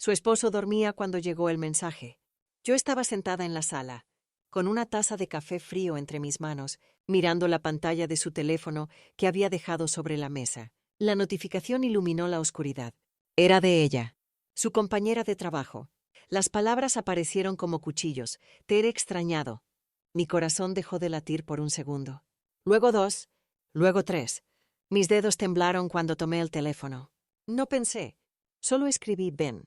Su esposo dormía cuando llegó el mensaje. Yo estaba sentada en la sala, con una taza de café frío entre mis manos, mirando la pantalla de su teléfono que había dejado sobre la mesa. La notificación iluminó la oscuridad. Era de ella, su compañera de trabajo. Las palabras aparecieron como cuchillos. Te he extrañado. Mi corazón dejó de latir por un segundo. Luego 2, luego 3. Mis dedos temblaron cuando tomé el teléfono. No pensé, solo escribí ven.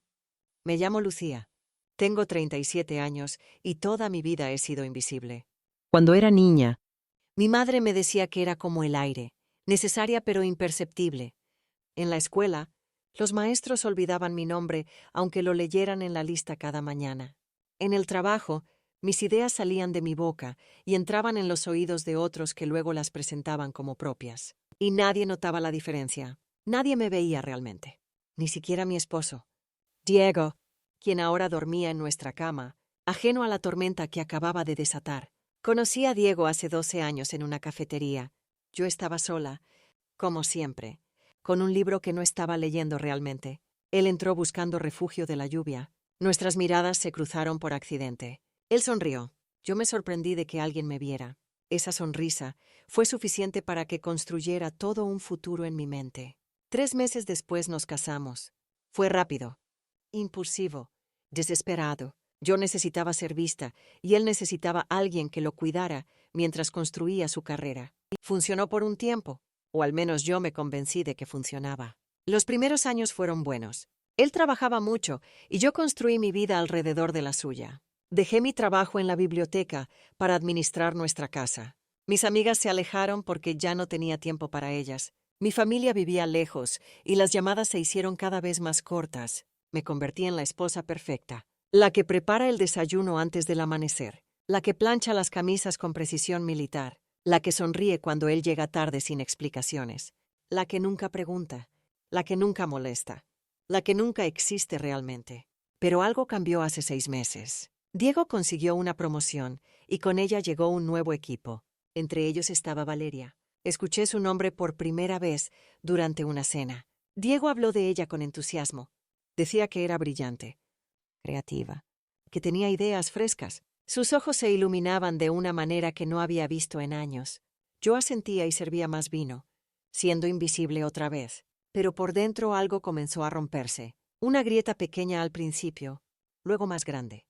Me llamo Lucía. Tengo 37 años y toda mi vida he sido invisible. Cuando era niña, mi madre me decía que era como el aire, necesaria pero imperceptible. En la escuela, los maestros olvidaban mi nombre, aunque lo leyeran en la lista cada mañana. En el trabajo, mis ideas salían de mi boca y entraban en los oídos de otros que luego las presentaban como propias. Y nadie notaba la diferencia. Nadie me veía realmente. Ni siquiera mi esposo. Diego, quien ahora dormía en nuestra cama, ajeno a la tormenta que acababa de desatar. Conocí a Diego hace 12 años en una cafetería. Yo estaba sola, como siempre, con un libro que no estaba leyendo realmente. Él entró buscando refugio de la lluvia. Nuestras miradas se cruzaron por accidente. Él sonrió. Yo me sorprendí de que alguien me viera. Esa sonrisa fue suficiente para que construyera todo un futuro en mi mente. 3 meses después nos casamos. Fue rápido, impulsivo, desesperado. Yo necesitaba ser vista y él necesitaba a alguien que lo cuidara mientras construía su carrera. Funcionó por un tiempo, o al menos yo me convencí de que funcionaba. Los primeros años fueron buenos. Él trabajaba mucho y yo construí mi vida alrededor de la suya. Dejé mi trabajo en la biblioteca para administrar nuestra casa. Mis amigas se alejaron porque ya no tenía tiempo para ellas. Mi familia vivía lejos y las llamadas se hicieron cada vez más cortas. Me convertí en la esposa perfecta, la que prepara el desayuno antes del amanecer, la que plancha las camisas con precisión militar, la que sonríe cuando él llega tarde sin explicaciones, la que nunca pregunta, la que nunca molesta, la que nunca existe realmente. Pero algo cambió hace 6 meses. Diego consiguió una promoción y con ella llegó un nuevo equipo. Entre ellos estaba Valeria. Escuché su nombre por primera vez durante una cena. Diego habló de ella con entusiasmo. Decía que era brillante, creativa, que tenía ideas frescas. Sus ojos se iluminaban de una manera que no había visto en años. Yo asentía y servía más vino, siendo invisible otra vez. Pero por dentro algo comenzó a romperse. Una grieta pequeña al principio, luego más grande.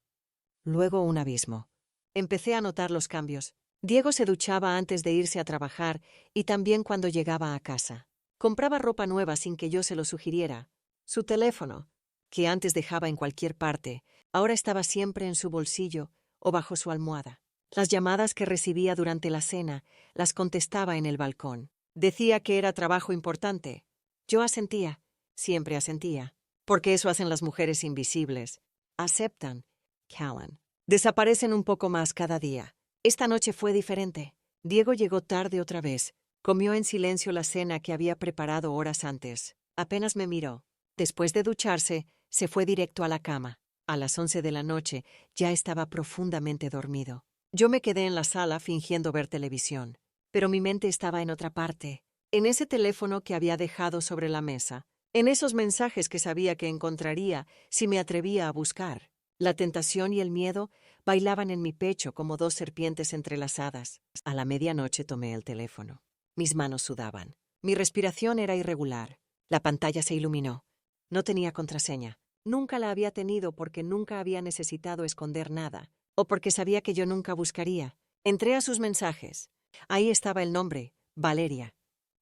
Luego un abismo. Empecé a notar los cambios. Diego se duchaba antes de irse a trabajar y también cuando llegaba a casa. Compraba ropa nueva sin que yo se lo sugiriera. Su teléfono, que antes dejaba en cualquier parte, ahora estaba siempre en su bolsillo o bajo su almohada. Las llamadas que recibía durante la cena las contestaba en el balcón. Decía que era trabajo importante. Yo asentía, siempre asentía, porque eso hacen las mujeres invisibles. Aceptan. Callan. Desaparecen un poco más cada día. Esta noche fue diferente. Diego llegó tarde otra vez. Comió en silencio la cena que había preparado horas antes. Apenas me miró. Después de ducharse, se fue directo a la cama. A las 11 de la noche ya estaba profundamente dormido. Yo me quedé en la sala fingiendo ver televisión. Pero mi mente estaba en otra parte. En ese teléfono que había dejado sobre la mesa. En esos mensajes que sabía que encontraría si me atrevía a buscar. La tentación y el miedo bailaban en mi pecho como 2 serpientes entrelazadas. A la medianoche tomé el teléfono. Mis manos sudaban. Mi respiración era irregular. La pantalla se iluminó. No tenía contraseña. Nunca la había tenido porque nunca había necesitado esconder nada, o porque sabía que yo nunca buscaría. Entré a sus mensajes. Ahí estaba el nombre, Valeria.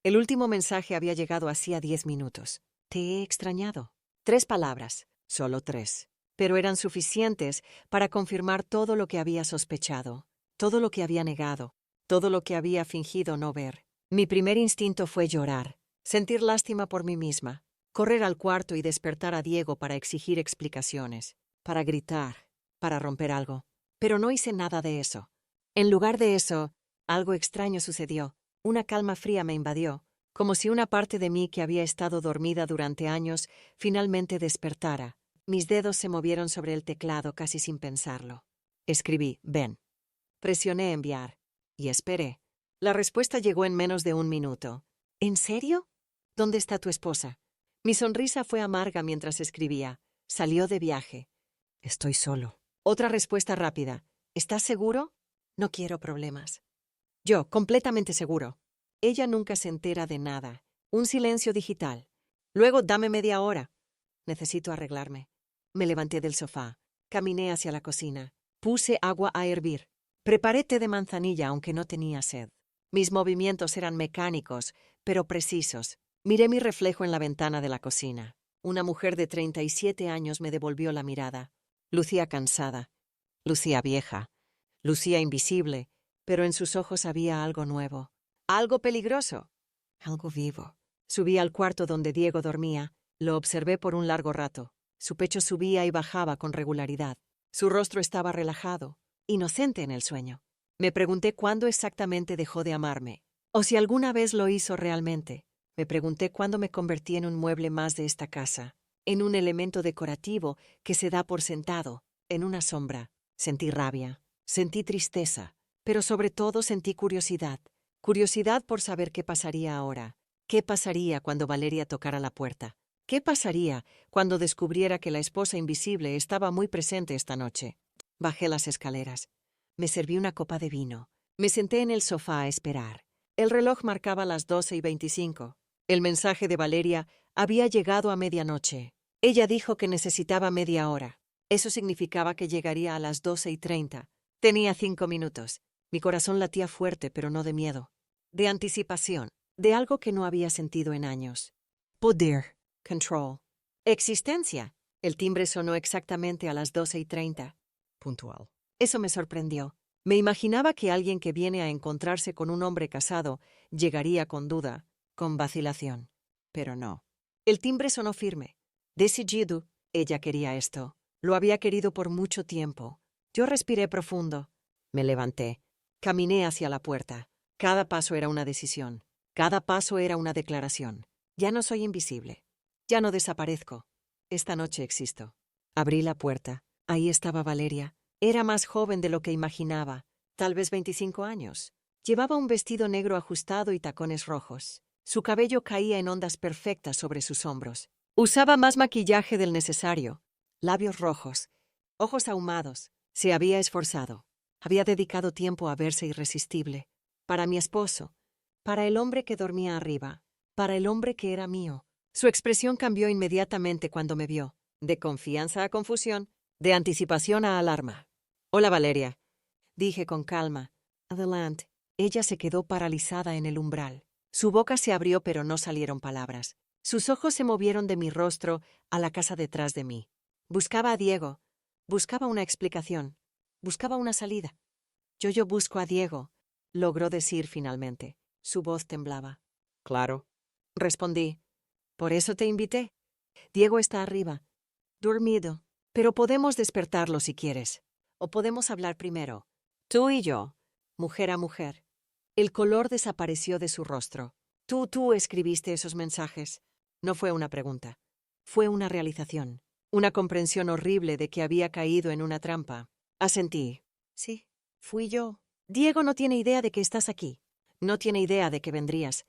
El último mensaje había llegado hacía 10 minutos. Te he extrañado. 3 palabras, solo 3. Pero eran suficientes para confirmar todo lo que había sospechado, todo lo que había negado, todo lo que había fingido no ver. Mi primer instinto fue llorar, sentir lástima por mí misma, correr al cuarto y despertar a Diego para exigir explicaciones, para gritar, para romper algo. Pero no hice nada de eso. En lugar de eso, algo extraño sucedió. Una calma fría me invadió, como si una parte de mí que había estado dormida durante años finalmente despertara. Mis dedos se movieron sobre el teclado casi sin pensarlo. Escribí, ven. Presioné enviar. Y esperé. La respuesta llegó en menos de 1 minuto. ¿En serio? ¿Dónde está tu esposa? Mi sonrisa fue amarga mientras escribía. Salió de viaje. Estoy solo. Otra respuesta rápida. ¿Estás seguro? No quiero problemas. Yo, completamente seguro. Ella nunca se entera de nada. Un silencio digital. Luego, dame media hora. Necesito arreglarme. Me levanté del sofá. Caminé hacia la cocina. Puse agua a hervir. Preparé té de manzanilla aunque no tenía sed. Mis movimientos eran mecánicos, pero precisos. Miré mi reflejo en la ventana de la cocina. Una mujer de 37 años me devolvió la mirada. Lucía cansada. Lucía vieja. Lucía invisible, pero en sus ojos había algo nuevo. Algo peligroso. Algo vivo. Subí al cuarto donde Diego dormía. Lo observé por un largo rato. Su pecho subía y bajaba con regularidad. Su rostro estaba relajado, inocente en el sueño. Me pregunté cuándo exactamente dejó de amarme, o si alguna vez lo hizo realmente. Me pregunté cuándo me convertí en un mueble más de esta casa, en un elemento decorativo que se da por sentado, en una sombra. Sentí rabia, sentí tristeza, pero sobre todo sentí curiosidad. Curiosidad por saber qué pasaría ahora. ¿Qué pasaría cuando Valeria tocara la puerta? ¿Qué pasaría cuando descubriera que la esposa invisible estaba muy presente esta noche? Bajé las escaleras. Me serví una copa de vino. Me senté en el sofá a esperar. El reloj marcaba las 12:25. El mensaje de Valeria había llegado a medianoche. Ella dijo que necesitaba media hora. Eso significaba que llegaría a las 12:30. Tenía 5 minutos. Mi corazón latía fuerte, pero no de miedo. De anticipación, de algo que no había sentido en años. Poder. Control. Existencia. El timbre sonó exactamente a las 12:30. Puntual. Eso me sorprendió. Me imaginaba que alguien que viene a encontrarse con un hombre casado llegaría con duda, con vacilación. Pero no. El timbre sonó firme. Decidido, ella quería esto. Lo había querido por mucho tiempo. Yo respiré profundo. Me levanté. Caminé hacia la puerta. Cada paso era una decisión. Cada paso era una declaración. Ya no soy invisible. Ya no desaparezco. Esta noche existo. Abrí la puerta. Ahí estaba Valeria. Era más joven de lo que imaginaba, tal vez 25 años. Llevaba un vestido negro ajustado y tacones rojos. Su cabello caía en ondas perfectas sobre sus hombros. Usaba más maquillaje del necesario. Labios rojos, ojos ahumados. Se había esforzado. Había dedicado tiempo a verse irresistible. Para mi esposo. Para el hombre que dormía arriba. Para el hombre que era mío. Su expresión cambió inmediatamente cuando me vio. De confianza a confusión, de anticipación a alarma. Hola, Valeria, dije con calma. Adelante. Ella se quedó paralizada en el umbral. Su boca se abrió pero no salieron palabras. Sus ojos se movieron de mi rostro a la casa detrás de mí. Buscaba a Diego. Buscaba una explicación. Buscaba una salida. Yo busco a Diego, logró decir finalmente. Su voz temblaba. Claro, respondí. Por eso te invité. Diego está arriba, dormido, pero podemos despertarlo si quieres. O podemos hablar primero, tú y yo, mujer a mujer. El color desapareció de su rostro. Tú escribiste esos mensajes. No fue una pregunta. Fue una realización. Una comprensión horrible de que había caído en una trampa. Asentí. Sí, fui yo. Diego no tiene idea de que estás aquí. No tiene idea de que vendrías.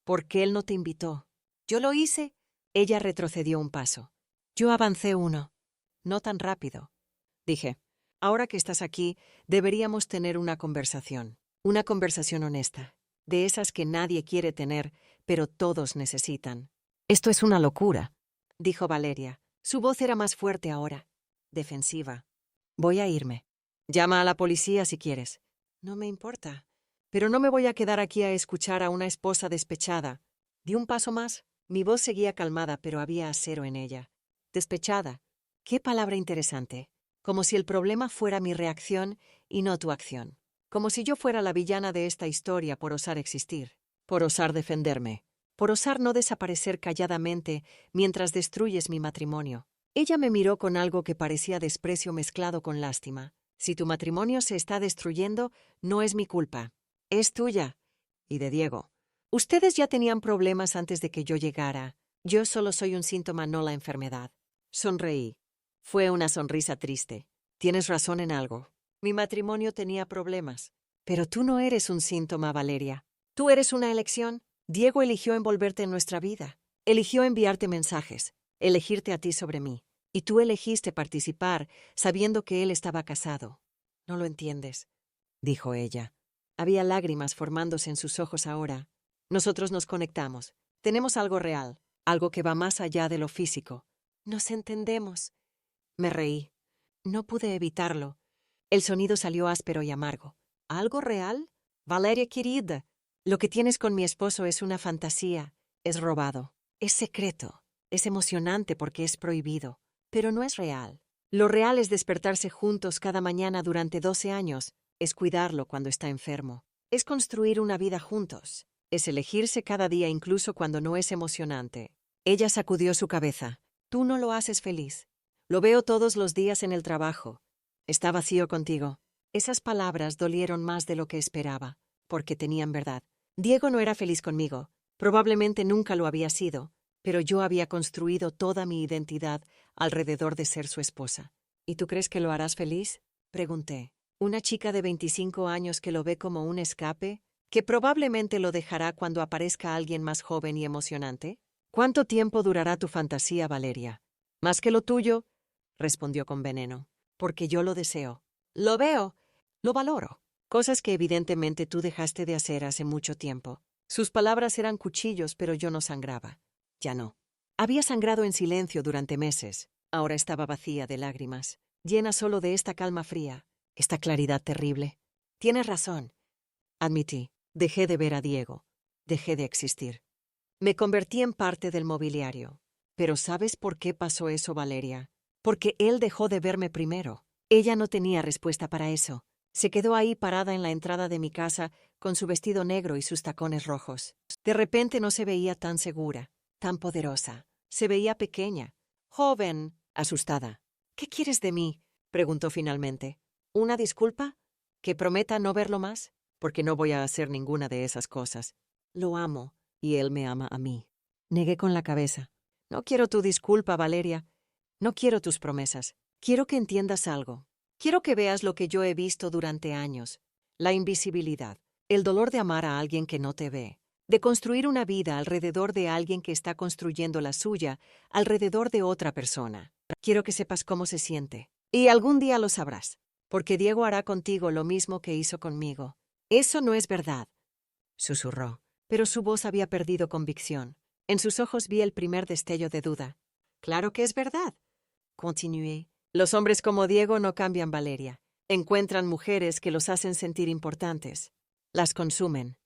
Porque él no te invitó. Yo lo hice. Ella retrocedió un paso. Yo avancé uno. No tan rápido. Dije, ahora que estás aquí, deberíamos tener una conversación. Una conversación honesta. De esas que nadie quiere tener, pero todos necesitan. Esto es una locura, dijo Valeria. Su voz era más fuerte ahora. Defensiva. Voy a irme. Llama a la policía si quieres. No me importa. Pero no me voy a quedar aquí a escuchar a una esposa despechada. Di un paso más. Mi voz seguía calmada, pero había acero en ella. Despechada. Qué palabra interesante. Como si el problema fuera mi reacción y no tu acción. Como si yo fuera la villana de esta historia por osar existir, por osar defenderme, por osar no desaparecer calladamente mientras destruyes mi matrimonio. Ella me miró con algo que parecía desprecio mezclado con lástima. Si tu matrimonio se está destruyendo, no es mi culpa. Es tuya. Y de Diego. Ustedes ya tenían problemas antes de que yo llegara. Yo solo soy un síntoma, no la enfermedad. Sonreí. Fue una sonrisa triste. Tienes razón en algo. Mi matrimonio tenía problemas. Pero tú no eres un síntoma, Valeria. Tú eres una elección. Diego eligió envolverte en nuestra vida. Eligió enviarte mensajes. Elegirte a ti sobre mí. Y tú elegiste participar sabiendo que él estaba casado. No lo entiendes, dijo ella. Había lágrimas formándose en sus ojos ahora. Nosotros nos conectamos. Tenemos algo real, algo que va más allá de lo físico. Nos entendemos. Me reí. No pude evitarlo. El sonido salió áspero y amargo. ¿Algo real? Valeria querida, lo que tienes con mi esposo es una fantasía. Es robado. Es secreto. Es emocionante porque es prohibido. Pero no es real. Lo real es despertarse juntos cada mañana durante 12 años. Es cuidarlo cuando está enfermo. Es construir una vida juntos. Es elegirse cada día incluso cuando no es emocionante. Ella sacudió su cabeza. Tú no lo haces feliz. Lo veo todos los días en el trabajo. Está vacío contigo. Esas palabras dolieron más de lo que esperaba, porque tenían verdad. Diego no era feliz conmigo. Probablemente nunca lo había sido, pero yo había construido toda mi identidad alrededor de ser su esposa. ¿Y tú crees que lo harás feliz? Pregunté. ¿Una chica de 25 años que lo ve como un escape? ¿Que probablemente lo dejará cuando aparezca alguien más joven y emocionante? ¿Cuánto tiempo durará tu fantasía, Valeria? Más que lo tuyo, respondió con veneno. Porque yo lo deseo. Lo veo. Lo valoro. Cosas que evidentemente tú dejaste de hacer hace mucho tiempo. Sus palabras eran cuchillos, pero yo no sangraba. Ya no. Había sangrado en silencio durante meses. Ahora estaba vacía de lágrimas, llena solo de esta calma fría, esta claridad terrible. Tienes razón, admití. Dejé de ver a Diego. Dejé de existir. Me convertí en parte del mobiliario. Pero ¿sabes por qué pasó eso, Valeria? Porque él dejó de verme primero. Ella no tenía respuesta para eso. Se quedó ahí parada en la entrada de mi casa con su vestido negro y sus tacones rojos. De repente no se veía tan segura, tan poderosa. Se veía pequeña, joven, asustada. ¿Qué quieres de mí? Preguntó finalmente. ¿Una disculpa? ¿Que prometa no verlo más? Porque no voy a hacer ninguna de esas cosas. Lo amo, y él me ama a mí. Negué con la cabeza. No quiero tu disculpa, Valeria. No quiero tus promesas. Quiero que entiendas algo. Quiero que veas lo que yo he visto durante años. La invisibilidad. El dolor de amar a alguien que no te ve. De construir una vida alrededor de alguien que está construyendo la suya alrededor de otra persona. Quiero que sepas cómo se siente. Y algún día lo sabrás. Porque Diego hará contigo lo mismo que hizo conmigo. Eso no es verdad, susurró. Pero su voz había perdido convicción. En sus ojos vi el primer destello de duda. Claro que es verdad, continué. Los hombres como Diego no cambian, Valeria. Encuentran mujeres que los hacen sentir importantes. Las consumen,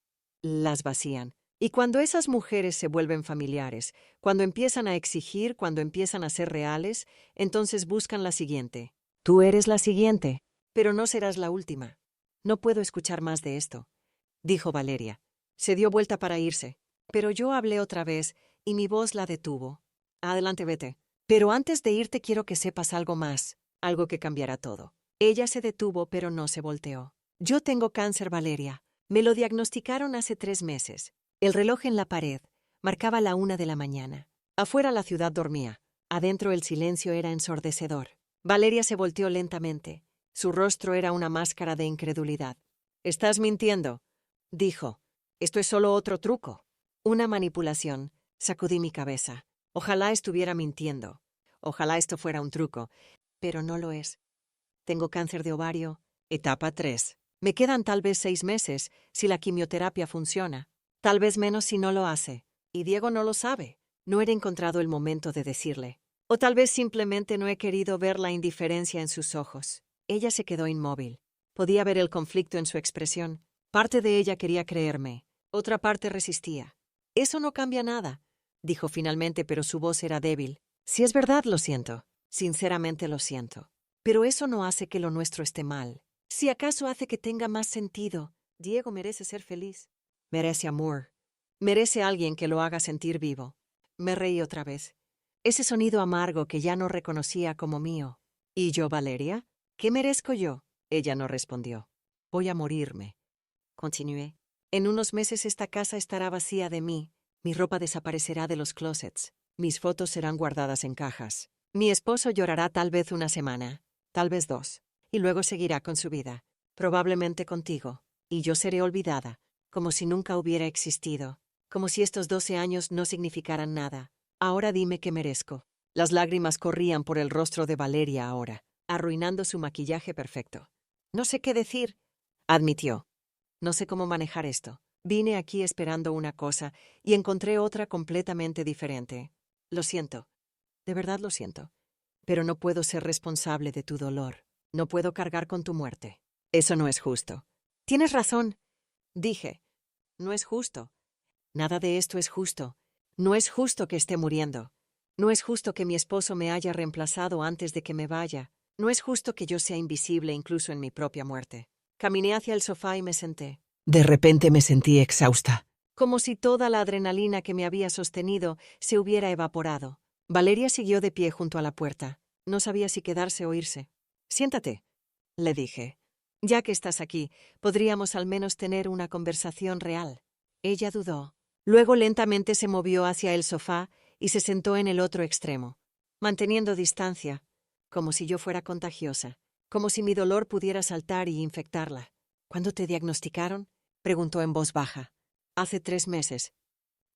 las vacían. Y cuando esas mujeres se vuelven familiares, cuando empiezan a exigir, cuando empiezan a ser reales, entonces buscan la siguiente. Tú eres la siguiente, pero no serás la última. No puedo escuchar más de esto, dijo Valeria. Se dio vuelta para irse, pero yo hablé otra vez y mi voz la detuvo. Adelante, vete. Pero antes de irte quiero que sepas algo más, algo que cambiará todo. Ella se detuvo, pero no se volteó. Yo tengo cáncer, Valeria. Me lo diagnosticaron hace 3 meses. El reloj en la pared marcaba la 1 de la mañana. Afuera la ciudad dormía. Adentro el silencio era ensordecedor. Valeria se volteó lentamente. Su rostro era una máscara de incredulidad. «Estás mintiendo», dijo. «Esto es solo otro truco». Una manipulación. Sacudí mi cabeza. Ojalá estuviera mintiendo. Ojalá esto fuera un truco. Pero no lo es. Tengo cáncer de ovario. Etapa 3. Me quedan tal vez 6 meses si la quimioterapia funciona. Tal vez menos si no lo hace. Y Diego no lo sabe. No he encontrado el momento de decirle. O tal vez simplemente no he querido ver la indiferencia en sus ojos. Ella se quedó inmóvil. Podía ver el conflicto en su expresión. Parte de ella quería creerme. Otra parte resistía. Eso no cambia nada, dijo finalmente, pero su voz era débil. Si es verdad, lo siento. Sinceramente lo siento. Pero eso no hace que lo nuestro esté mal. Si acaso hace que tenga más sentido. Diego merece ser feliz. Merece amor. Merece alguien que lo haga sentir vivo. Me reí otra vez. Ese sonido amargo que ya no reconocía como mío. ¿Y yo, Valeria? ¿Qué merezco yo? Ella no respondió. Voy a morirme. Continué. En unos meses esta casa estará vacía de mí. Mi ropa desaparecerá de los closets. Mis fotos serán guardadas en cajas. Mi esposo llorará tal vez 1 semana, tal vez 2, y luego seguirá con su vida, probablemente contigo, y yo seré olvidada, como si nunca hubiera existido, como si estos 12 años no significaran nada. Ahora dime qué merezco. Las lágrimas corrían por el rostro de Valeria ahora, arruinando su maquillaje perfecto. No sé qué decir, admitió. No sé cómo manejar esto. Vine aquí esperando una cosa y encontré otra completamente diferente. Lo siento. De verdad lo siento. Pero no puedo ser responsable de tu dolor. No puedo cargar con tu muerte. Eso no es justo. Tienes razón, dije. No es justo. Nada de esto es justo. No es justo que esté muriendo. No es justo que mi esposo me haya reemplazado antes de que me vaya. No es justo que yo sea invisible incluso en mi propia muerte. Caminé hacia el sofá y me senté. De repente me sentí exhausta. Como si toda la adrenalina que me había sostenido se hubiera evaporado. Valeria siguió de pie junto a la puerta. No sabía si quedarse o irse. Siéntate, le dije. Ya que estás aquí, podríamos al menos tener una conversación real. Ella dudó. Luego lentamente se movió hacia el sofá y se sentó en el otro extremo, manteniendo distancia, como si yo fuera contagiosa, como si mi dolor pudiera saltar y infectarla. ¿Cuándo te diagnosticaron?, preguntó en voz baja. Hace 3 meses,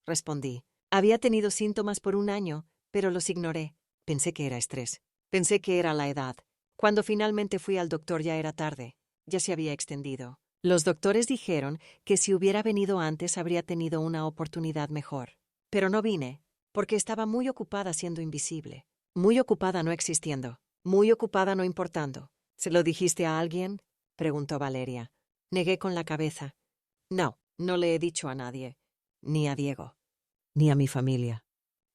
respondí. Había tenido síntomas por 1 año, pero los ignoré. Pensé que era estrés. Pensé que era la edad. Cuando finalmente fui al doctor ya era tarde. Ya se había extendido. Los doctores dijeron que si hubiera venido antes habría tenido una oportunidad mejor. Pero no vine, porque estaba muy ocupada siendo invisible. Muy ocupada no existiendo. Muy ocupada no importando. ¿Se lo dijiste a alguien?, preguntó Valeria. Negué con la cabeza. No, no le he dicho a nadie. Ni a Diego. Ni a mi familia.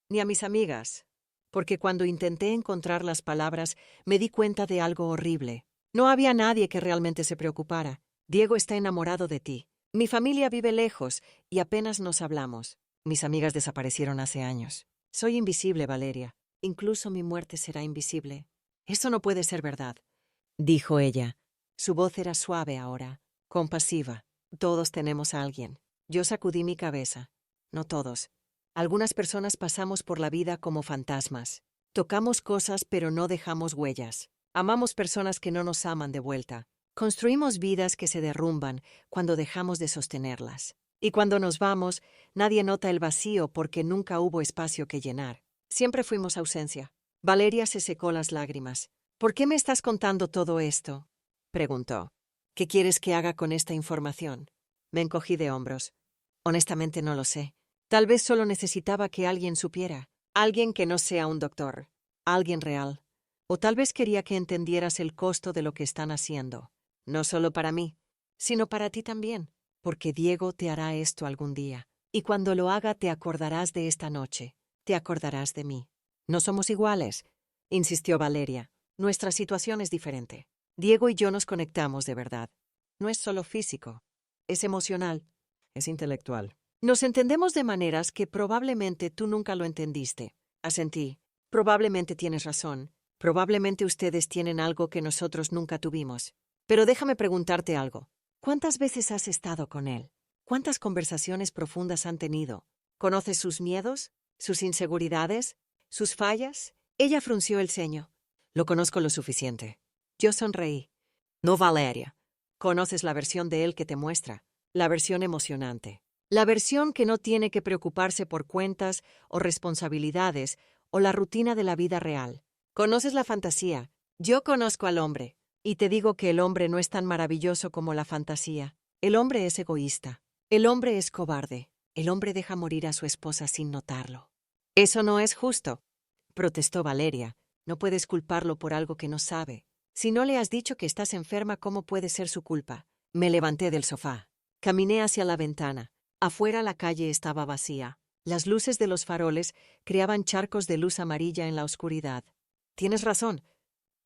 Ni a mis amigas. Porque cuando intenté encontrar las palabras, me di cuenta de algo horrible. No había nadie que realmente se preocupara. Diego está enamorado de ti. Mi familia vive lejos y apenas nos hablamos. Mis amigas desaparecieron hace años. Soy invisible, Valeria. Incluso mi muerte será invisible. Eso no puede ser verdad, dijo ella. Su voz era suave ahora, compasiva. Todos tenemos a alguien. Yo sacudí mi cabeza. No todos. Algunas personas pasamos por la vida como fantasmas. Tocamos cosas pero no dejamos huellas. Amamos personas que no nos aman de vuelta. Construimos vidas que se derrumban cuando dejamos de sostenerlas. Y cuando nos vamos, nadie nota el vacío porque nunca hubo espacio que llenar. Siempre fuimos ausencia. Valeria se secó las lágrimas. ¿Por qué me estás contando todo esto?, preguntó. ¿Qué quieres que haga con esta información? Me encogí de hombros. Honestamente no lo sé. Tal vez solo necesitaba que alguien supiera. Alguien que no sea un doctor. Alguien real. O tal vez quería que entendieras el costo de lo que están haciendo. No solo para mí, sino para ti también. Porque Diego te hará esto algún día. Y cuando lo haga te acordarás de esta noche. Te acordarás de mí. No somos iguales, insistió Valeria. Nuestra situación es diferente. Diego y yo nos conectamos de verdad. No es solo físico. Es emocional. Es intelectual. Nos entendemos de maneras que probablemente tú nunca lo entendiste. Asentí. Probablemente tienes razón. Probablemente ustedes tienen algo que nosotros nunca tuvimos. Pero déjame preguntarte algo. ¿Cuántas veces has estado con él? ¿Cuántas conversaciones profundas han tenido? ¿Conoces sus miedos? ¿Sus inseguridades? ¿Sus fallas? Ella frunció el ceño. Lo conozco lo suficiente. Yo sonreí. No, Valeria. Conoces la versión de él que te muestra. La versión emocionante. La versión que no tiene que preocuparse por cuentas o responsabilidades o la rutina de la vida real. Conoces la fantasía. Yo conozco al hombre. Y te digo que el hombre no es tan maravilloso como la fantasía. El hombre es egoísta. El hombre es cobarde. El hombre deja morir a su esposa sin notarlo. Eso no es justo, protestó Valeria. No puedes culparlo por algo que no sabe. Si no le has dicho que estás enferma, ¿cómo puede ser su culpa? Me levanté del sofá. Caminé hacia la ventana. Afuera la calle estaba vacía. Las luces de los faroles creaban charcos de luz amarilla en la oscuridad. Tienes razón,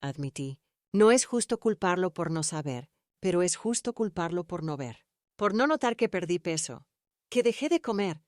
admití. No es justo culparlo por no saber, pero es justo culparlo por no ver. Por no notar que perdí peso, que dejé de comer,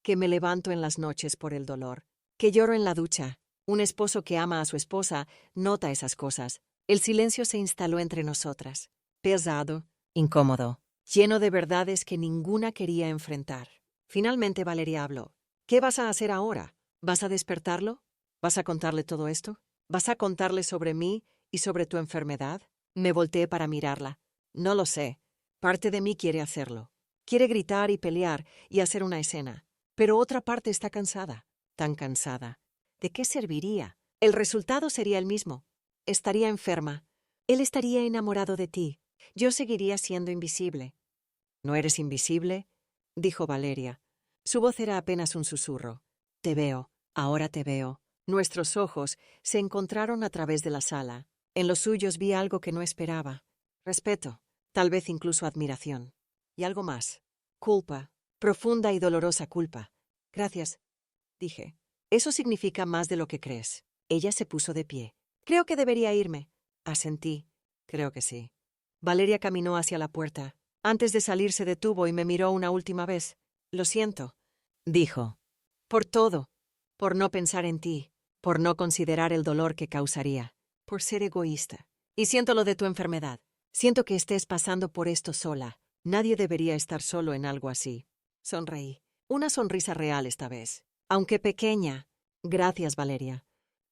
que me levanto en las noches por el dolor, que lloro en la ducha. Un esposo que ama a su esposa nota esas cosas. El silencio se instaló entre nosotras. Pesado, incómodo, lleno de verdades que ninguna quería enfrentar. Finalmente Valeria habló. ¿Qué vas a hacer ahora? ¿Vas a despertarlo? ¿Vas a contarle todo esto? ¿Vas a contarle sobre mí y sobre tu enfermedad? Me volteé para mirarla. No lo sé. Parte de mí quiere hacerlo. Quiere gritar y pelear y hacer una escena. Pero otra parte está cansada. Tan cansada. ¿De qué serviría? El resultado sería el mismo. Estaría enferma. Él estaría enamorado de ti. Yo seguiría siendo invisible. ¿No eres invisible?, dijo Valeria. Su voz era apenas un susurro. Te veo, ahora te veo. Nuestros ojos se encontraron a través de la sala. En los suyos vi algo que no esperaba. Respeto, tal vez incluso admiración. Y algo más. Culpa, profunda y dolorosa culpa. Gracias, dije. Eso significa más de lo que crees. Ella se puso de pie. Creo que debería irme. Asentí. Creo que sí. Valeria caminó hacia la puerta. Antes de salir se detuvo y me miró una última vez. Lo siento, dijo. Por todo. Por no pensar en ti. Por no considerar el dolor que causaría. Por ser egoísta. Y siento lo de tu enfermedad. Siento que estés pasando por esto sola. Nadie debería estar solo en algo así. Sonreí. Una sonrisa real esta vez. Aunque pequeña. Gracias, Valeria.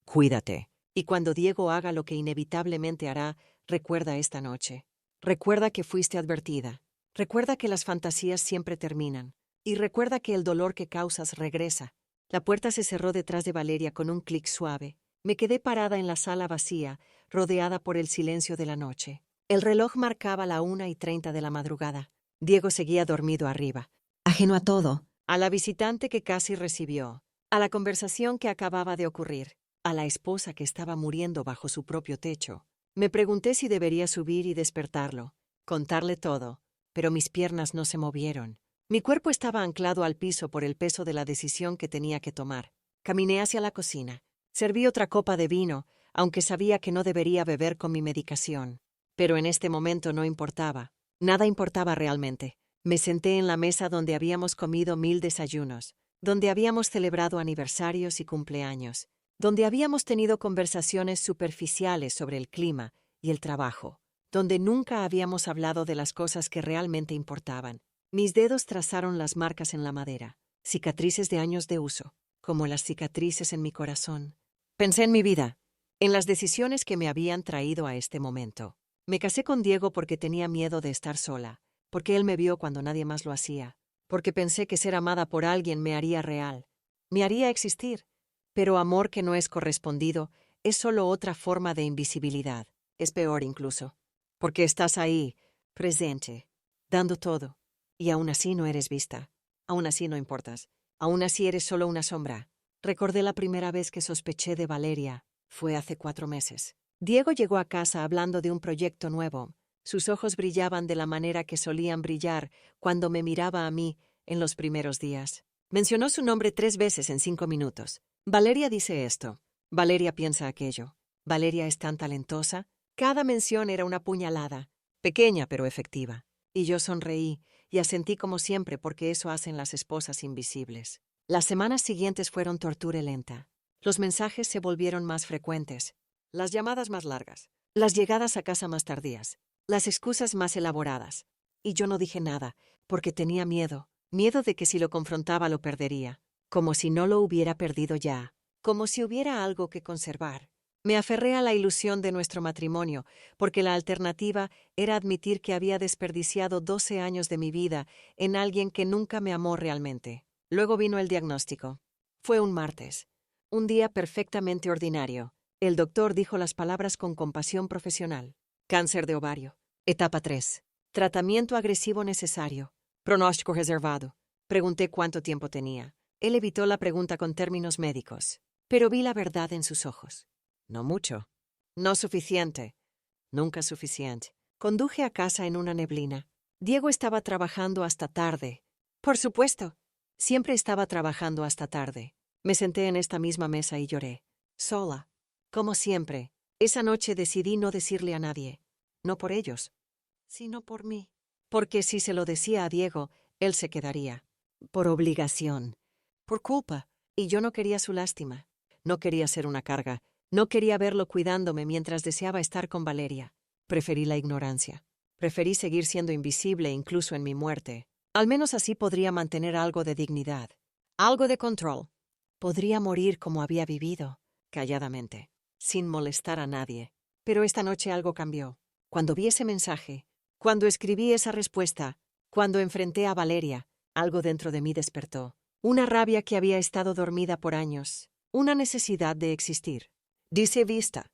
Cuídate. Y cuando Diego haga lo que inevitablemente hará, recuerda esta noche. Recuerda que fuiste advertida. Recuerda que las fantasías siempre terminan. Y recuerda que el dolor que causas regresa. La puerta se cerró detrás de Valeria con un clic suave. Me quedé parada en la sala vacía, rodeada por el silencio de la noche. El reloj marcaba la 1:30 de la madrugada. Diego seguía dormido arriba. Ajeno a todo. A la visitante que casi recibió. A la conversación que acababa de ocurrir. A la esposa que estaba muriendo bajo su propio techo. Me pregunté si debería subir y despertarlo. Contarle todo. Pero mis piernas no se movieron. Mi cuerpo estaba anclado al piso por el peso de la decisión que tenía que tomar. Caminé hacia la cocina. Serví otra copa de vino, aunque sabía que no debería beber con mi medicación. Pero en este momento no importaba. Nada importaba realmente. Me senté en la mesa donde habíamos comido 1000 desayunos, donde habíamos celebrado aniversarios y cumpleaños, donde habíamos tenido conversaciones superficiales sobre el clima y el trabajo, donde nunca habíamos hablado de las cosas que realmente importaban. Mis dedos trazaron las marcas en la madera, cicatrices de años de uso, como las cicatrices en mi corazón. Pensé en mi vida, en las decisiones que me habían traído a este momento. Me casé con Diego porque tenía miedo de estar sola, porque él me vio cuando nadie más lo hacía, porque pensé que ser amada por alguien me haría real, me haría existir. Pero amor que no es correspondido es solo otra forma de invisibilidad. Es peor incluso, porque estás ahí, presente, dando todo, y aún así no eres vista, aún así no importas, aún así eres solo una sombra. Recordé la primera vez que sospeché de Valeria, fue hace 4 meses. Diego llegó a casa hablando de un proyecto nuevo. Sus ojos brillaban de la manera que solían brillar cuando me miraba a mí en los primeros días. Mencionó su nombre 3 veces en 5 minutos. Valeria dice esto. Valeria piensa aquello. Valeria es tan talentosa. Cada mención era una puñalada, pequeña pero efectiva. Y yo sonreí y asentí como siempre porque eso hacen las esposas invisibles. Las semanas siguientes fueron tortura lenta. Los mensajes se volvieron más frecuentes. Las llamadas más largas. Las llegadas a casa más tardías. Las excusas más elaboradas. Y yo no dije nada, porque tenía miedo. Miedo de que si lo confrontaba lo perdería. Como si no lo hubiera perdido ya. Como si hubiera algo que conservar. Me aferré a la ilusión de nuestro matrimonio, porque la alternativa era admitir que había desperdiciado 12 años de mi vida en alguien que nunca me amó realmente. Luego vino el diagnóstico. Fue un martes. Un día perfectamente ordinario. El doctor dijo las palabras con compasión profesional. Cáncer de ovario. Etapa 3. Tratamiento agresivo necesario. Pronóstico reservado. Pregunté cuánto tiempo tenía. Él evitó la pregunta con términos médicos, pero vi la verdad en sus ojos. No mucho. No suficiente. Nunca suficiente. Conduje a casa en una neblina. Diego estaba trabajando hasta tarde. Por supuesto. Siempre estaba trabajando hasta tarde. Me senté en esta misma mesa y lloré. Sola. Como siempre. Esa noche decidí no decirle a nadie. No por ellos, sino por mí. Porque si se lo decía a Diego, él se quedaría. Por obligación. Por culpa. Y yo no quería su lástima. No quería ser una carga. No quería verlo cuidándome mientras deseaba estar con Valeria. Preferí la ignorancia. Preferí seguir siendo invisible incluso en mi muerte. Al menos así podría mantener algo de dignidad. Algo de control. Podría morir como había vivido, calladamente, sin molestar a nadie. Pero esta noche algo cambió. Cuando vi ese mensaje, cuando escribí esa respuesta, cuando enfrenté a Valeria, algo dentro de mí despertó. Una rabia que había estado dormida por años. Una necesidad de existir. Dice vista.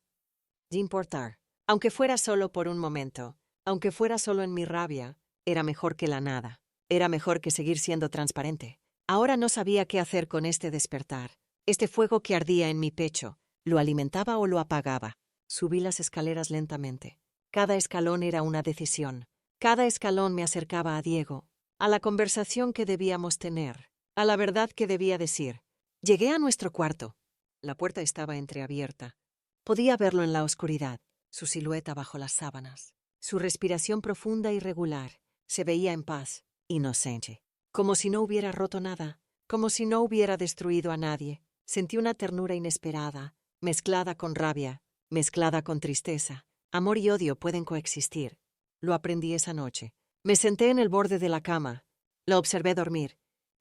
De importar. Aunque fuera solo por un momento, aunque fuera solo en mi rabia, era mejor que la nada. Era mejor que seguir siendo transparente. Ahora no sabía qué hacer con este despertar. Este fuego que ardía en mi pecho, ¿lo alimentaba o lo apagaba? Subí las escaleras lentamente. Cada escalón era una decisión. Cada escalón me acercaba a Diego, a la conversación que debíamos tener, a la verdad que debía decir. Llegué a nuestro cuarto. La puerta estaba entreabierta. Podía verlo en la oscuridad, su silueta bajo las sábanas. Su respiración profunda y regular. Se veía en paz, inocente. Como si no hubiera roto nada, como si no hubiera destruido a nadie. Sentí una ternura inesperada, mezclada con rabia, mezclada con tristeza. Amor y odio pueden coexistir. Lo aprendí esa noche. Me senté en el borde de la cama. Lo observé dormir.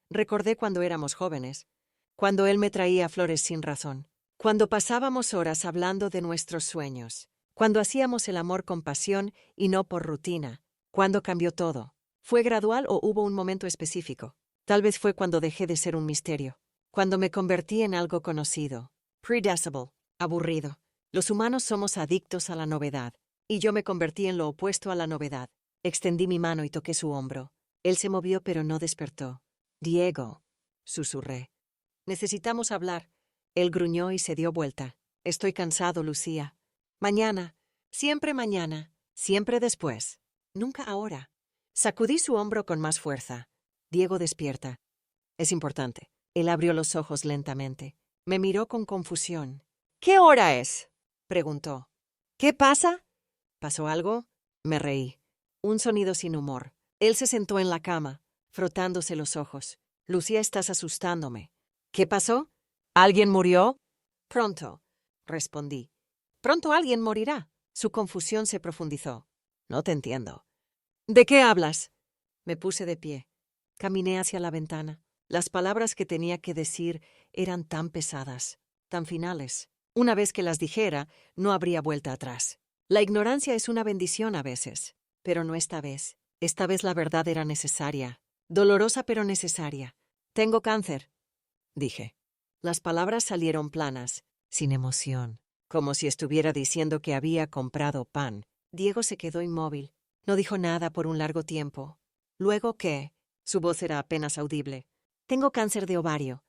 Recordé cuando éramos jóvenes, cuando él me traía flores sin razón, cuando pasábamos horas hablando de nuestros sueños, cuando hacíamos el amor con pasión y no por rutina, cuando cambió todo. ¿Fue gradual o hubo un momento específico? Tal vez fue cuando dejé de ser un misterio, cuando me convertí en algo conocido. Predictable, aburrido. Los humanos somos adictos a la novedad, y yo me convertí en lo opuesto a la novedad. Extendí mi mano y toqué su hombro. Él se movió pero no despertó. Diego, susurré. Necesitamos hablar. Él gruñó y se dio vuelta. Estoy cansado, Lucía. Mañana, siempre después, nunca ahora. Sacudí su hombro con más fuerza. Diego despierta. Es importante. Él abrió los ojos lentamente. Me miró con confusión. ¿Qué hora es?, preguntó. ¿Qué pasa? ¿Pasó algo? Me reí. Un sonido sin humor. Él se sentó en la cama, frotándose los ojos. Lucía, estás asustándome. ¿Qué pasó? ¿Alguien murió? Pronto, respondí. Pronto alguien morirá. Su confusión se profundizó. No te entiendo. ¿De qué hablas? Me puse de pie. Caminé hacia la ventana. Las palabras que tenía que decir eran tan pesadas, tan finales. Una vez que las dijera, no habría vuelta atrás. La ignorancia es una bendición a veces, pero no esta vez. Esta vez la verdad era necesaria. Dolorosa pero necesaria. Tengo cáncer, dije. Las palabras salieron planas, sin emoción, como si estuviera diciendo que había comprado pan. Diego se quedó inmóvil. No dijo nada por un largo tiempo. ¿Luego qué? Su voz era apenas audible. Tengo cáncer de ovario.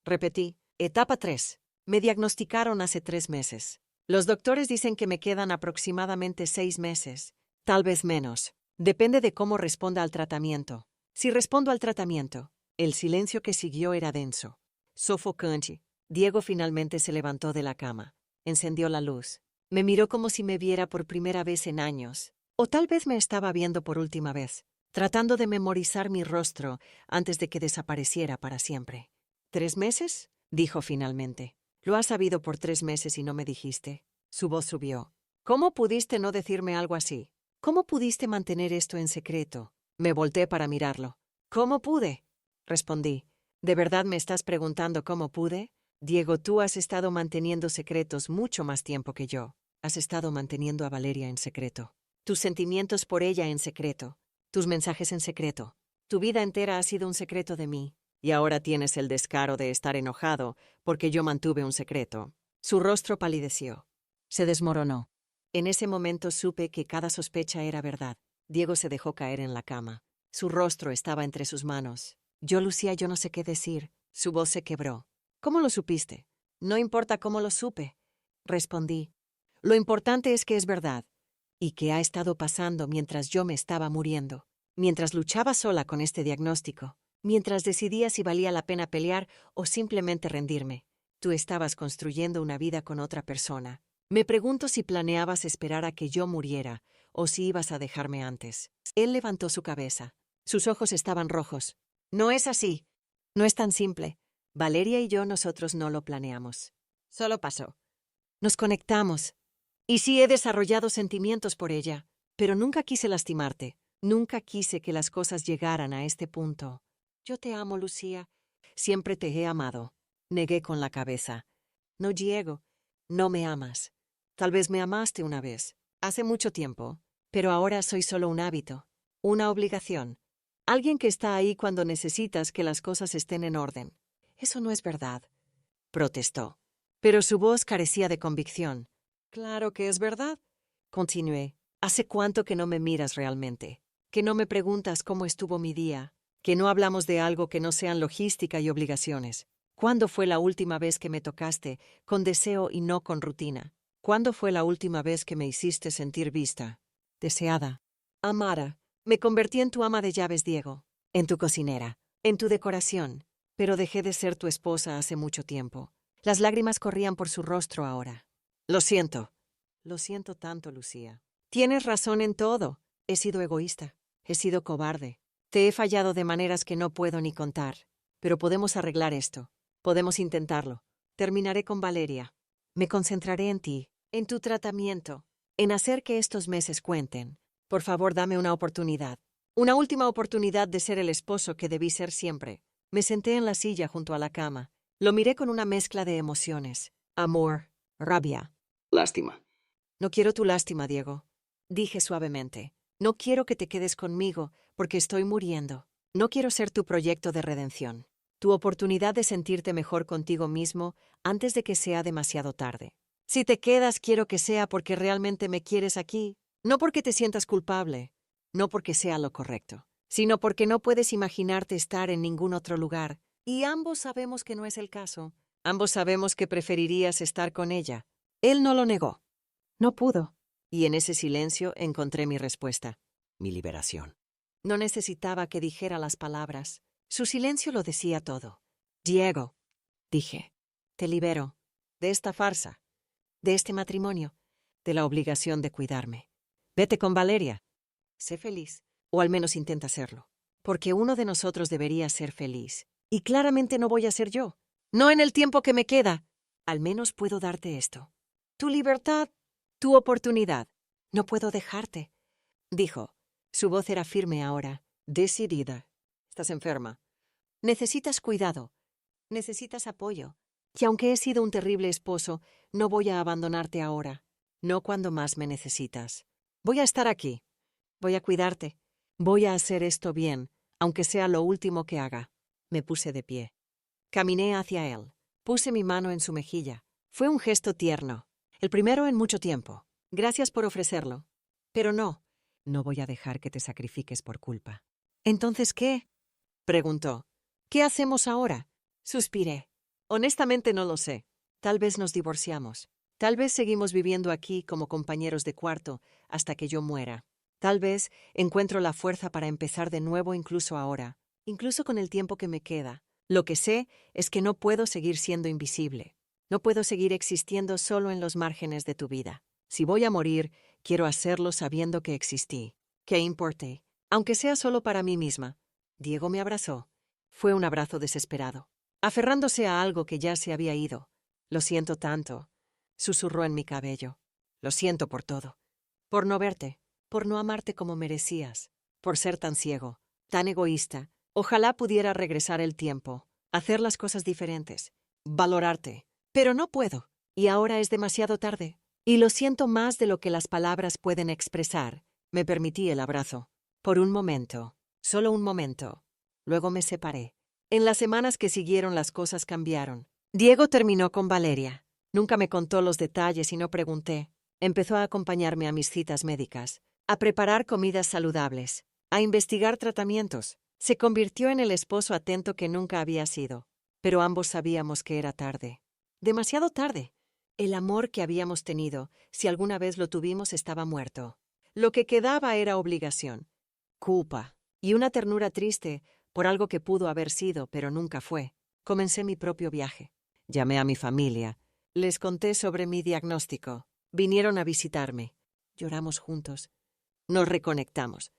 Repetí. Etapa 3. Me diagnosticaron hace 3 meses. Los doctores dicen que me quedan aproximadamente 6 meses. Tal vez menos. Depende de cómo responda al tratamiento. Si respondo al tratamiento. El silencio que siguió era denso, sofocante. Diego finalmente se levantó de la cama. Encendió la luz. Me miró como si me viera por primera vez en años. O tal vez me estaba viendo por última vez, tratando de memorizar mi rostro antes de que desapareciera para siempre. ¿3 meses? Dijo finalmente. Lo has sabido por 3 meses y no me dijiste. Su voz subió. ¿Cómo pudiste no decirme algo así? ¿Cómo pudiste mantener esto en secreto? Me volteé para mirarlo. ¿Cómo pude? Respondí. ¿De verdad me estás preguntando cómo pude? Diego, tú has estado manteniendo secretos mucho más tiempo que yo. Has estado manteniendo a Valeria en secreto. Tus sentimientos por ella en secreto. Tus mensajes en secreto. Tu vida entera ha sido un secreto de mí. Y ahora tienes el descaro de estar enojado porque yo mantuve un secreto. Su rostro palideció. Se desmoronó. En ese momento supe que cada sospecha era verdad. Diego se dejó caer en la cama. Su rostro estaba entre sus manos. Lucía, yo no sé qué decir. Su voz se quebró. ¿Cómo lo supiste? No importa cómo lo supe, respondí. Lo importante es que es verdad, y que ha estado pasando mientras yo me estaba muriendo, mientras luchaba sola con este diagnóstico, mientras decidía si valía la pena pelear o simplemente rendirme. Tú estabas construyendo una vida con otra persona. Me pregunto si planeabas esperar a que yo muriera o si ibas a dejarme antes. Él levantó su cabeza. Sus ojos estaban rojos. No es así. No es tan simple. Valeria y yo, nosotros no lo planeamos. Solo pasó. Nos conectamos. Y sí he desarrollado sentimientos por ella, pero nunca quise lastimarte. Nunca quise que las cosas llegaran a este punto. Yo te amo, Lucía. Siempre te he amado. Negué con la cabeza. No, Diego. No me amas. Tal vez me amaste una vez, hace mucho tiempo, pero ahora soy solo un hábito, una obligación. Alguien que está ahí cuando necesitas que las cosas estén en orden. Eso no es verdad, protestó. pero su voz carecía de convicción. Claro que es verdad, continué. ¿Hace cuánto que no me miras realmente? Que no me preguntas cómo estuvo mi día, que no hablamos de algo que no sean logística y obligaciones. ¿Cuándo fue la última vez que me tocaste, con deseo y no con rutina? ¿Cuándo fue la última vez que me hiciste sentir vista, deseada, amada? Me convertí en tu ama de llaves, Diego, en tu cocinera, en tu decoración, pero dejé de ser tu esposa hace mucho tiempo. Las lágrimas corrían por su rostro ahora. Lo siento. Lo siento tanto, Lucía. Tienes razón en todo. He sido egoísta. He sido cobarde. Te he fallado de maneras que no puedo ni contar. Pero podemos arreglar esto. Podemos intentarlo. Terminaré con Valeria. Me concentraré en ti, en tu tratamiento, en hacer que estos meses cuenten. Por favor, dame una oportunidad. Una última oportunidad de ser el esposo que debí ser siempre. Me senté en la silla junto a la cama. Lo miré con una mezcla de emociones. Amor, rabia. Lástima. No quiero tu lástima, Diego, dije suavemente. No quiero que te quedes conmigo porque estoy muriendo. No quiero ser tu proyecto de redención, tu oportunidad de sentirte mejor contigo mismo antes de que sea demasiado tarde. Si te quedas, quiero que sea porque realmente me quieres aquí, no porque te sientas culpable, no porque sea lo correcto, sino porque no puedes imaginarte estar en ningún otro lugar. Y ambos sabemos que no es el caso. Ambos sabemos que preferirías estar con ella. Él no lo negó. No pudo. Y en ese silencio encontré mi respuesta. Mi liberación. No necesitaba que dijera las palabras. Su silencio lo decía todo. Diego, dije, te libero de esta farsa, de este matrimonio, de la obligación de cuidarme. Vete con Valeria. Sé feliz, o al menos intenta serlo, porque uno de nosotros debería ser feliz. Y claramente no voy a ser yo. No en el tiempo que me queda. Al menos puedo darte esto. Tu libertad, tu oportunidad. No puedo dejarte, dijo. Su voz era firme ahora, decidida. Estás enferma. Necesitas cuidado. Necesitas apoyo. Y aunque he sido un terrible esposo, no voy a abandonarte ahora. No cuando más me necesitas. Voy a estar aquí. Voy a cuidarte. Voy a hacer esto bien, aunque sea lo último que haga. Me puse de pie. Caminé hacia él. Puse mi mano en su mejilla. Fue un gesto tierno. El primero en mucho tiempo. Gracias por ofrecerlo. Pero no. No voy a dejar que te sacrifiques por culpa. ¿Entonces qué? Preguntó. ¿Qué hacemos ahora? Suspiré. Honestamente no lo sé. Tal vez nos divorciamos. Tal vez seguimos viviendo aquí como compañeros de cuarto hasta que yo muera. Tal vez encuentro la fuerza para empezar de nuevo incluso ahora, incluso con el tiempo que me queda. Lo que sé es que no puedo seguir siendo invisible. No puedo seguir existiendo solo en los márgenes de tu vida. Si voy a morir, quiero hacerlo sabiendo que existí, que importé, aunque sea solo para mí misma. Diego me abrazó. Fue un abrazo desesperado, aferrándose a algo que ya se había ido. Lo siento tanto, susurró en mi cabello. Lo siento por todo. Por no verte, por no amarte como merecías, por ser tan ciego, tan egoísta. Ojalá pudiera regresar el tiempo, hacer las cosas diferentes, valorarte. Pero no puedo, y ahora es demasiado tarde. Y lo siento más de lo que las palabras pueden expresar. Me permití el abrazo. Por un momento, solo un momento. Luego me separé. En las semanas que siguieron las cosas cambiaron. Diego terminó con Valeria. Nunca me contó los detalles y no pregunté. Empezó a acompañarme a mis citas médicas, a preparar comidas saludables, a investigar tratamientos. Se convirtió en el esposo atento que nunca había sido. Pero ambos sabíamos que era tarde. Demasiado tarde. El amor que habíamos tenido, si alguna vez lo tuvimos, estaba muerto. Lo que quedaba era obligación, culpa y una ternura triste por algo que pudo haber sido, pero nunca fue. Comencé mi propio viaje. Llamé a mi familia. Les conté sobre mi diagnóstico. Vinieron a visitarme. Lloramos juntos. Nos reconectamos.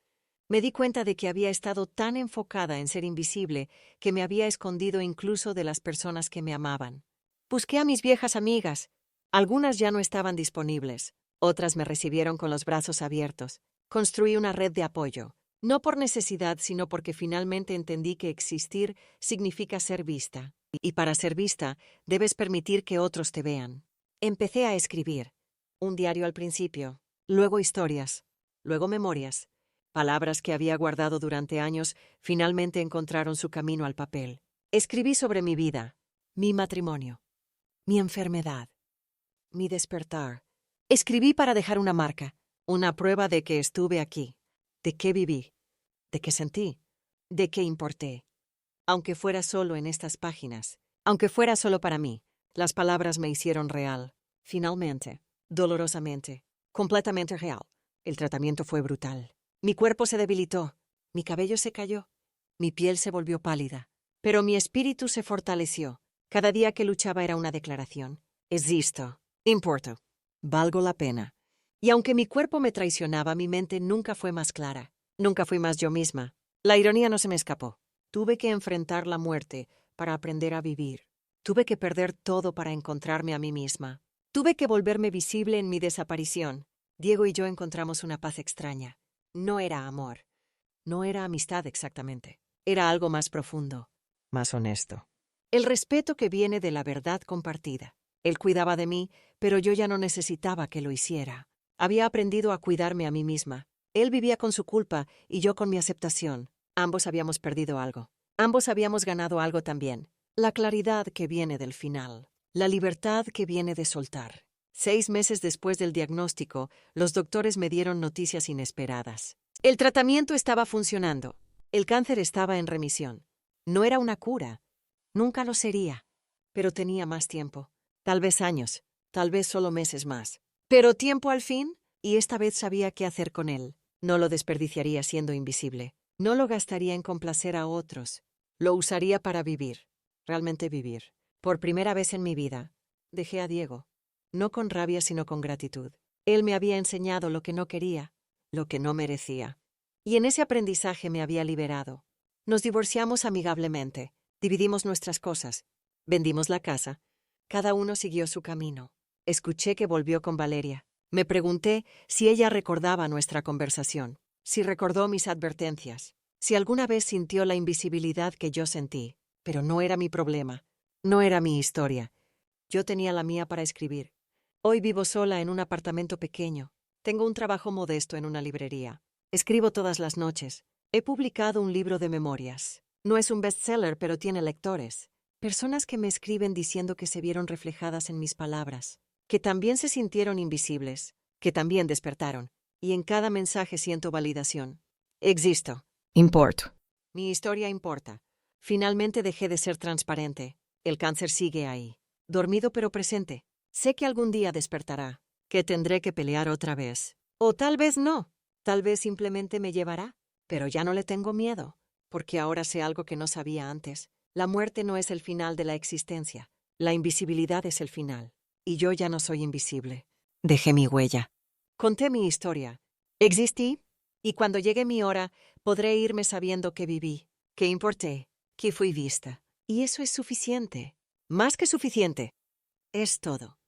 Me di cuenta de que había estado tan enfocada en ser invisible que me había escondido incluso de las personas que me amaban. Busqué a mis viejas amigas. Algunas ya no estaban disponibles. Otras me recibieron con los brazos abiertos. Construí una red de apoyo. No por necesidad, sino porque finalmente entendí que existir significa ser vista. Y para ser vista, debes permitir que otros te vean. Empecé a escribir. Un diario al principio, luego historias, luego memorias. Palabras que había guardado durante años finalmente encontraron su camino al papel. Escribí sobre mi vida, mi matrimonio, mi enfermedad, mi despertar. Escribí para dejar una marca, una prueba de que estuve aquí, de que viví, de que sentí, de que importé. Aunque fuera solo en estas páginas, aunque fuera solo para mí, las palabras me hicieron real. Finalmente, dolorosamente, completamente real. El tratamiento fue brutal. Mi cuerpo se debilitó, mi cabello se cayó, mi piel se volvió pálida, pero mi espíritu se fortaleció. Cada día que luchaba era una declaración. Existo, importo, valgo la pena. Y aunque mi cuerpo me traicionaba, mi mente nunca fue más clara. Nunca fui más yo misma. La ironía no se me escapó. Tuve que enfrentar la muerte para aprender a vivir. Tuve que perder todo para encontrarme a mí misma. Tuve que volverme visible en mi desaparición. Diego y yo encontramos una paz extraña. No era amor. No era amistad exactamente. Era algo más profundo, más honesto. El respeto que viene de la verdad compartida. Él cuidaba de mí, pero yo ya no necesitaba que lo hiciera. Había aprendido a cuidarme a mí misma. Él vivía con su culpa y yo con mi aceptación. Ambos habíamos perdido algo. Ambos habíamos ganado algo también. La claridad que viene del final. La libertad que viene de soltar. 6 meses después del diagnóstico, los doctores me dieron noticias inesperadas. El tratamiento estaba funcionando. El cáncer estaba en remisión. No era una cura. Nunca lo sería. Pero tenía más tiempo. Tal vez años. Tal vez solo meses más. Pero tiempo al fin, y esta vez sabía qué hacer con él. No lo desperdiciaría siendo invisible. No lo gastaría en complacer a otros. Lo usaría para vivir. Realmente vivir. Por primera vez en mi vida, dejé a Diego. No con rabia, sino con gratitud. Él me había enseñado lo que no quería, lo que no merecía. Y en ese aprendizaje me había liberado. Nos divorciamos amigablemente. Dividimos nuestras cosas. Vendimos la casa. Cada uno siguió su camino. Escuché que volvió con Valeria. Me pregunté si ella recordaba nuestra conversación, si recordó mis advertencias, si alguna vez sintió la invisibilidad que yo sentí. Pero no era mi problema. No era mi historia. Yo tenía la mía para escribir. Hoy vivo sola en un apartamento pequeño. Tengo un trabajo modesto en una librería. Escribo todas las noches. He publicado un libro de memorias. No es un bestseller, pero tiene lectores. Personas que me escriben diciendo que se vieron reflejadas en mis palabras, que también se sintieron invisibles, que también despertaron. Y en cada mensaje siento validación. Existo. Importo. Mi historia importa. Finalmente dejé de ser transparente. El cáncer sigue ahí. Dormido pero presente. Sé que algún día despertará, que tendré que pelear otra vez. O tal vez no. Tal vez simplemente me llevará. Pero ya no le tengo miedo, porque ahora sé algo que no sabía antes. La muerte no es el final de la existencia. La invisibilidad es el final. Y yo ya no soy invisible. Dejé mi huella. Conté mi historia. Existí, y cuando llegue mi hora, podré irme sabiendo que viví, que importé, que fui vista. Y eso es suficiente. Más que suficiente. Es todo.